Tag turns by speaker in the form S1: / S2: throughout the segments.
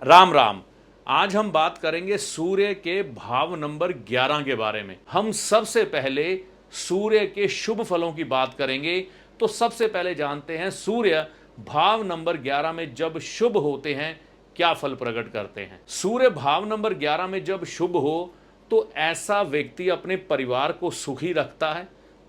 S1: राम राम। आज हम बात करेंगे सूर्य के भाव नंबर 11 के बारे में। हम सबसे पहले सूर्य के शुभ फलों की बात करेंगे। तो सबसे पहले जानते हैं सूर्य भाव नंबर 11 में जब शुभ होते हैं क्या फल प्रकट करते हैं। सूर्य भाव नंबर 11 में जब शुभ हो तो ऐसा व्यक्ति अपने परिवार को सुखी रखता है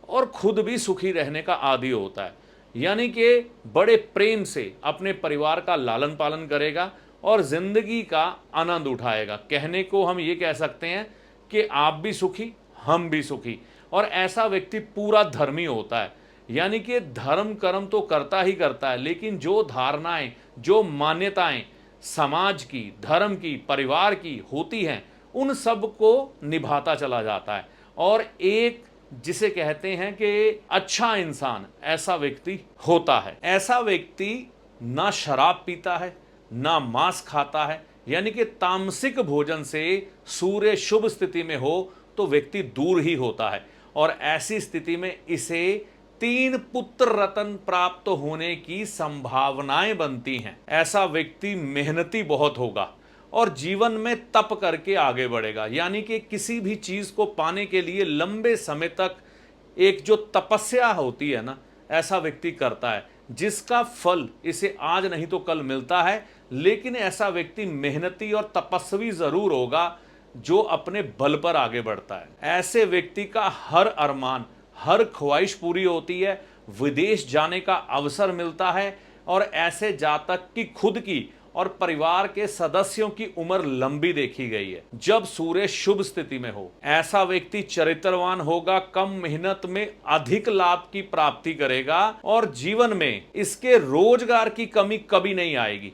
S1: और खुद भी सुखी रहने का आदी होता है। यानी कि बड़े प्रेम से अपने परिवार का लालन पालन करेगा और जिंदगी का आनंद उठाएगा। कहने को हम ये कह सकते हैं कि आप भी सुखी हम भी सुखी। और ऐसा व्यक्ति पूरा धर्मी होता है, यानी कि धर्म कर्म तो करता ही करता है, लेकिन जो धारणाएं जो मान्यताएं समाज की, धर्म की, परिवार की होती हैं उन सब को निभाता चला जाता है। और एक जिसे कहते हैं कि अच्छा इंसान ऐसा व्यक्ति होता है। ऐसा व्यक्ति ना शराब पीता है ना मांस खाता है, यानी कि तामसिक भोजन से सूर्य शुभ स्थिति में हो तो व्यक्ति दूर ही होता है। और ऐसी स्थिति में इसे 3 पुत्र रत्न प्राप्त होने की संभावनाएं बनती हैं। ऐसा व्यक्ति मेहनती बहुत होगा और जीवन में तप करके आगे बढ़ेगा, यानी कि किसी भी चीज को पाने के लिए लंबे समय तक एक जो तपस्या होती है ना, ऐसा व्यक्ति करता है जिसका फल इसे आज नहीं तो कल मिलता है। लेकिन ऐसा व्यक्ति मेहनती और तपस्वी जरूर होगा जो अपने बल पर आगे बढ़ता है। ऐसे व्यक्ति का हर अरमान, हर ख्वाहिश पूरी होती है, विदेश जाने का अवसर मिलता है और ऐसे जातक की खुद की और परिवार के सदस्यों की उम्र लंबी देखी गई है जब सूर्य शुभ स्थिति में हो। ऐसा व्यक्ति चरित्रवान होगा, कम मेहनत में अधिक लाभ की प्राप्ति करेगा और जीवन में इसके रोजगार की कमी कभी नहीं आएगी।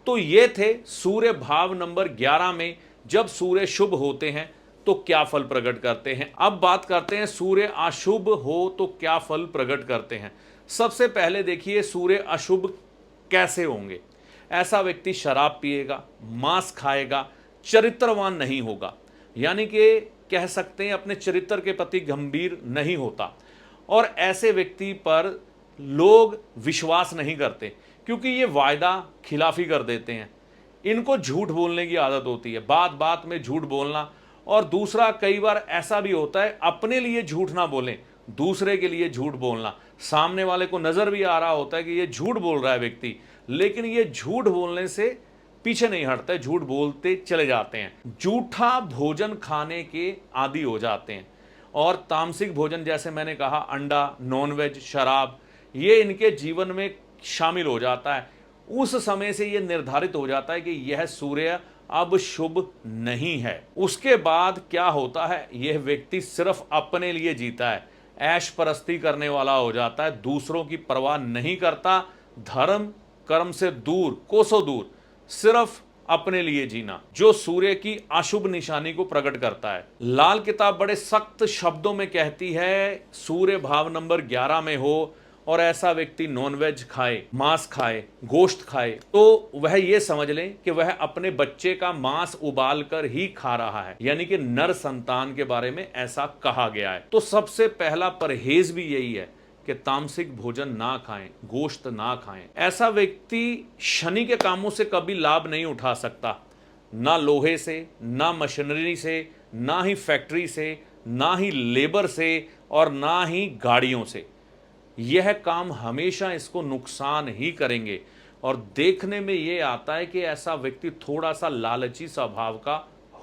S1: तो ये थे सूर्य भाव नंबर 11 में जब सूर्य शुभ होते हैं तो क्या फल प्रकट करते हैं। अब बात करते हैं सूर्य अशुभ हो तो क्या फल प्रकट करते हैं। सबसे पहले देखिए सूर्य अशुभ कैसे होंगे। ऐसा व्यक्ति शराब पिएगा, मांस खाएगा, चरित्रवान नहीं होगा, यानी कि कह सकते हैं अपने चरित्र के प्रति गंभीर नहीं होता। और ऐसे व्यक्ति पर लोग विश्वास नहीं करते क्योंकि ये वायदा खिलाफी कर देते हैं। इनको झूठ बोलने की आदत होती है, बात बात में झूठ बोलना। और दूसरा, कई बार ऐसा भी होता है अपने लिए झूठ ना बोलें, दूसरे के लिए झूठ बोलना। सामने वाले को नजर भी आ रहा होता है कि ये झूठ बोल रहा है व्यक्ति, लेकिन ये झूठ बोलने से पीछे नहीं हटते, झूठ बोलते चले जाते हैं। झूठा भोजन खाने के आदी हो जाते हैं। और तामसिक भोजन जैसे मैंने कहा, अंडा, नॉनवेज, शराब, ये इनके जीवन में शामिल हो जाता है। उस समय से ये निर्धारित हो जाता है कि यह सूर्य अब शुभ नहीं है। उसके बाद क्या होता है, यह व्यक्ति सिर्फ अपने लिए जीता है, ऐश परस्ती करने वाला हो जाता है, दूसरों की परवाह नहीं करता, धर्म कर्म से दूर, कोसों दूर, सिर्फ अपने लिए जीना, जो सूर्य की अशुभ निशानी को प्रकट करता है। लाल किताब बड़े सख्त शब्दों में कहती है सूर्य भाव नंबर 11 में हो और ऐसा व्यक्ति नॉनवेज खाए, मांस खाए, गोश्त खाए, तो वह यह समझ ले कि वह अपने बच्चे का मांस उबाल कर ही खा रहा है, यानी कि नर संतान के बारे में ऐसा कहा गया है। तो सबसे पहला परहेज भी यही है कि तामसिक भोजन ना खाएं, गोश्त ना खाएं। ऐसा व्यक्ति शनि के कामों से कभी लाभ नहीं उठा सकता, ना लोहे से, ना मशीनरी से, ना ही फैक्ट्री से, ना ही लेबर से और ना ही गाड़ियों से। यह काम हमेशा इसको नुकसान ही करेंगे। और देखने में यह आता है कि ऐसा व्यक्ति थोड़ा सा लालची स्वभाव का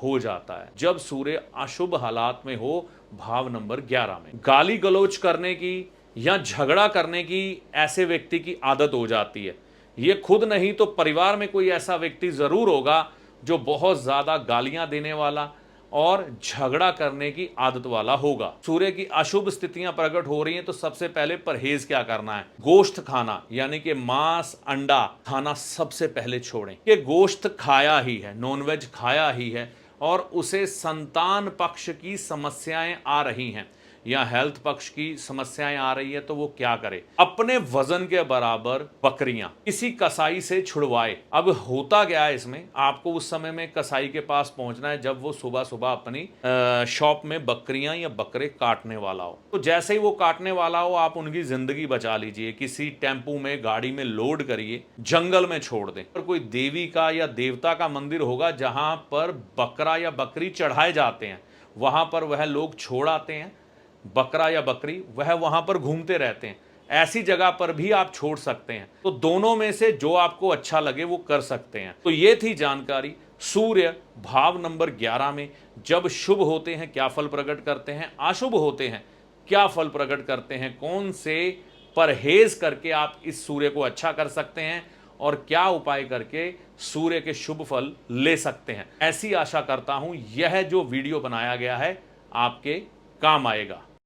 S1: हो जाता है जब सूर्य अशुभ हालात में हो। भाव नंबर 11 में गाली गलौज करने की या झगड़ा करने की ऐसे व्यक्ति की आदत हो जाती है। ये खुद नहीं तो परिवार में कोई ऐसा व्यक्ति जरूर होगा जो बहुत ज्यादा गालियां देने वाला और झगड़ा करने की आदत वाला होगा। सूर्य की अशुभ स्थितियां प्रकट हो रही हैं तो सबसे पहले परहेज क्या करना है, गोश्त खाना, यानी कि मांस, अंडा खाना सबसे पहले छोड़ें। कि गोश्त खाया ही है, नॉनवेज खाया ही है और उसे संतान पक्ष की समस्याएं आ रही हैं, या हेल्थ पक्ष की समस्याएं आ रही है तो वो क्या करे? अपने वजन के बराबर बकरियां किसी कसाई से छुड़वाए। अब होता क्या है इसमें, आपको उस समय में कसाई के पास पहुंचना है जब वो सुबह सुबह अपनी शॉप में बकरियां या बकरे काटने वाला हो। तो जैसे ही वो काटने वाला हो, आप उनकी जिंदगी बचा लीजिए। किसी टेम्पू में, गाड़ी में लोड करिए, जंगल में छोड़ दें। पर कोई देवी का या देवता का मंदिर होगा जहां पर बकरा या बकरी चढ़ाए जाते हैं, वहां पर वह लोग छोड़ आते हैं। बकरा या बकरी वह वहां पर घूमते रहते हैं। ऐसी जगह पर भी आप छोड़ सकते हैं। तो दोनों में से जो आपको अच्छा लगे वो कर सकते हैं। तो ये थी जानकारी। सूर्य भाव नंबर 11 में जब शुभ होते हैं क्या फल प्रकट करते हैं, अशुभ होते हैं क्या फल प्रकट करते हैं, कौन से परहेज करके आप इस सूर्य को अच्छा कर सकते हैं और क्या उपाय करके सूर्य के शुभ फल ले सकते हैं। ऐसी आशा करता हूं यह जो वीडियो बनाया गया है आपके काम आएगा।